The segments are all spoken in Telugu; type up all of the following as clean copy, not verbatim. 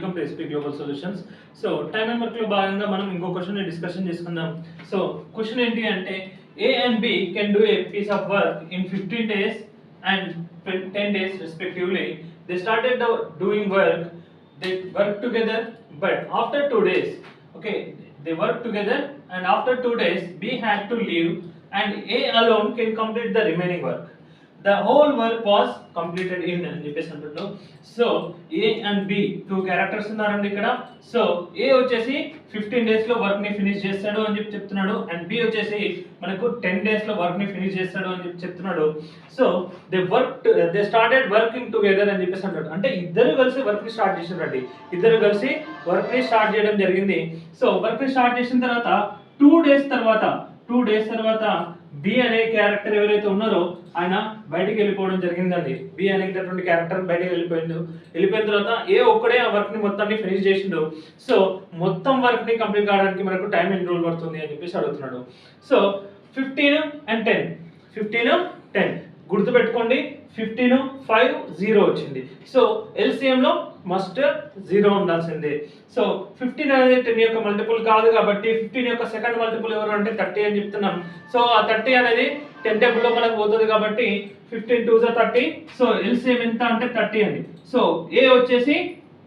Welcome to SP global solutions. So time and work లో భాగంగా మనం ఇంకో క్వశ్చన్ డిస్కషన్ చేసుకుందాం. సో క్వశ్చన్ ఏంటి అంటే A and B can do a piece of work in 15 days and 10 days respectively. They started doing work, they work together, but after 2 days, okay, they work together and after 2 days B had to leave and A alone can complete the remaining work. The whole work was completed in అని చెప్పేసి అంటున్నాం. So A and B two characters ఉన్నారండి ఇక్కడ. సో ఏ వచ్చేసి 15 days లో వర్క్ ని ఫినిష్ చేస్తాడు అని చెప్పి చెప్తున్నాడు, అండ్ బి వచ్చేసి మనకు 10 days లో వర్క్ ని ఫినిష్ చేస్తాడు అని చెప్పి చెప్తున్నాడు. So they started working together అని చెప్పేసి అంటాడు. అంటే ఇద్దరు కలిసి వర్క్ ని స్టార్ట్ చేశారండి, ఇద్దరు కలిసి వర్క్ ని స్టార్ట్ చేయడం జరిగింది. సో వర్క్ ని స్టార్ట్ చేసిన తర్వాత 2 days తర్వాత బి అనే క్యారెక్టర్ ఎవరైతే ఉన్నారో ఆయన బయటికి వెళ్ళిపోవడం జరిగిందండి. బి అనేటటువంటి క్యారెక్టర్ బయటికి వెళ్ళిపోయిన తర్వాత ఏ ఒక్కడే ఆ వర్క్ ని మొత్తాన్ని ఫినిష్ చేసిండు. సో మొత్తం వర్క్ ని కంప్లీట్ కావడానికి మనకు టైం ఎన్ని రోజులు పడుతుంది అని చెప్పేసి అడుగుతున్నాడు. సో 15 and 10 గుర్తుపెట్టుకోండి. 15 5 0 వచ్చింది. సో LCM లో మస్ట్ 0 ఉండాల్సిందే. సో 15 అనేది 10 యొక్క మల్టిపుల్ కాదు కాబట్టి 15 యొక్క సెకండ్ మల్టిపుల్ ఎవరు అంటే 30 అని చెప్తున్నాం. సో ఆ 30 అనేది 10 టేబుల్ లో మనకు పోతుంది కాబట్టి 15 2 30. సో LCM ఎంత అంటే 30 అండి. సో ఏ వచ్చేసి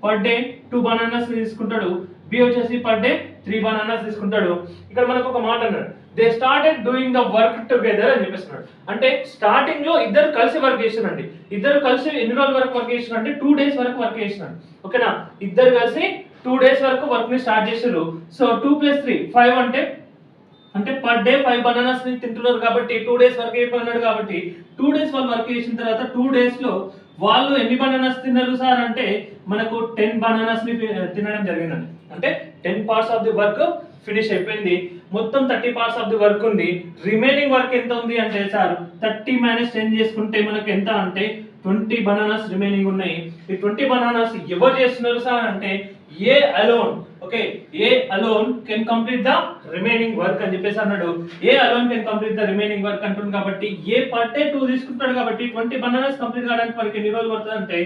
పర్ డే 2 బనానాస్ తీసుకుంటాడు, బి వచ్చేసి పర్ డే 3 బనానాస్ తీసుకుంటాడు. ఇక్కడ మనకు ఒక మాట అన్నాడు, they started doing the work together అని చెప్పేస్తున్నాడు. అంటే స్టార్టింగ్ లో ఇద్దరు కలిసి వర్క్ చేసినారండి. ఇద్దరు కలిసి ఎన్ని రోజుల వరకు వర్క్ చేసినారు అంటే 2 days వరకు వర్క్ చేసినారు. ఓకేనా, ఇద్దరు కలిసి 2 days వరకు వర్క్ ని స్టార్ట్ చేశారు. సో 2 + 3 5 అంటే పర్ డే 5 బనానాస్ ని తింటున్నారు కాబట్టి 2 days వర్క్ అయిపోయినాడు కాబట్టి 2 days వాళ్ళు వర్క్ చేసిన తర్వాత 2 days లో వాళ్ళు ఎన్ని బనానాస్ తిన్నారు సార్ అంటే మనకు 10 బనానాస్ ని తినడం జరిగిందండి. అంటే 10 parts of the work finish అయిపోయింది. మొత్తం 30 parts ఆఫ్ ది వర్క్ ఉంది. రిమైనింగ్ వర్క్ ఎంత ఉంది అంటే సార్ 30 - 10 చేసుకుంటే మనకు ఎంత అంటే 20 బనానాస్ రిమైనింగ్ ఉన్నాయి. ఈ 20 బనానాస్ ఎవరు చేస్తున్నారు సార్ అంటే A alone. Okay, A alone can complete the remaining work అని చెప్పేసి అన్నాడు. A alone can complete the remaining work అంటుంది కాబట్టి ఏ పర్ డే 2 తీసుకుంటాడు కాబట్టి 20 బనానాస్ కంప్లీట్ కావడానికి మనకి ఎన్ని రోజులు పడుతుంది అంటే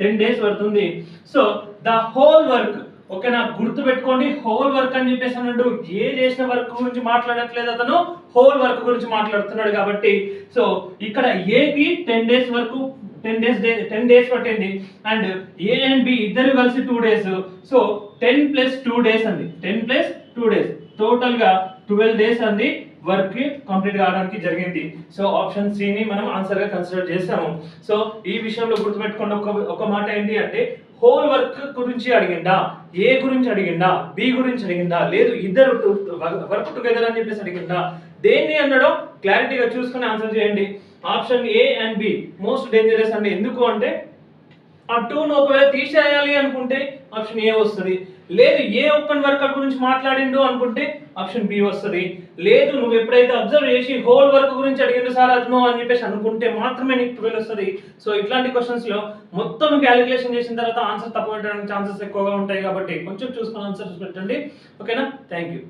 10 days పడుతుంది. సో ద హోల్ వర్క్, ఓకేనా, గుర్తు పెట్టుకోండి. హోల్ వర్క్ అని చెప్పేసి అన్నాడు. ఏ చేసిన వర్క్ గురించి మాట్లాడట్లేదు, అతను హోల్ వర్క్ గురించి మాట్లాడుతున్నాడు కాబట్టి సో ఇక్కడ ఏకి 10 days వరకు 10 days పట్టింది అండ్ ఏ అండ్ బి ఇద్దరు కలిసి 2 days. సో 10 + 2 days అండి, 10 + 2 days టోటల్ గా 12 days అండి వర్క్ కంప్లీట్ కావడానికి జరిగింది. సో ఆప్షన్ సి ని మనం ఆన్సర్ గా కన్సిడర్ చేస్తాము. సో ఈ విషయంలో గుర్తుపెట్టుకోండి ఒక మాట ఏంటి అంటే హోల్ వర్క్ గురించి అడిగిందా, ఏ గురించి అడిగిందా, బి గురించి అడిగిందా, లేదు ఇద్దరు వర్క్ టుగెదర్ అని చెప్పేసి అడిగిందా, దేన్ని అన్నాడో క్లారిటీగా చూసుకొని ఆన్సర్ చేయండి. Option A and be most dangerous అండి. ఎందుకు అంటే ఆ 2ను ఒకవేళ తీసేయాలి అనుకుంటే ఆప్షన్ ఏ వస్తుంది, లేదు ఏ ఓపెన్ వర్కర్ గురించి మాట్లాడిండు అనుకుంటే ఆప్షన్ బి వస్తుంది, లేదు నువ్వు ఎప్పుడైతే అబ్జర్వ్ చేసి హోల్ వర్క్ గురించి అడిగిండు సార్ అతను అని చెప్పేసి అనుకుంటే మాత్రమే నీకు 12 వస్తుంది. సో ఇట్లాంటి క్వశ్చన్స్ లో మొత్తం క్యాలిక్యులేషన్ చేసిన తర్వాత ఆన్సర్ తప్పు పెట్టడానికి ఛాన్సెస్ ఎక్కువగా ఉంటాయి కాబట్టి కొంచెం చూసుకొని ఆన్సర్స్ పెట్టండి. ఓకేనా, థ్యాంక్ యూ.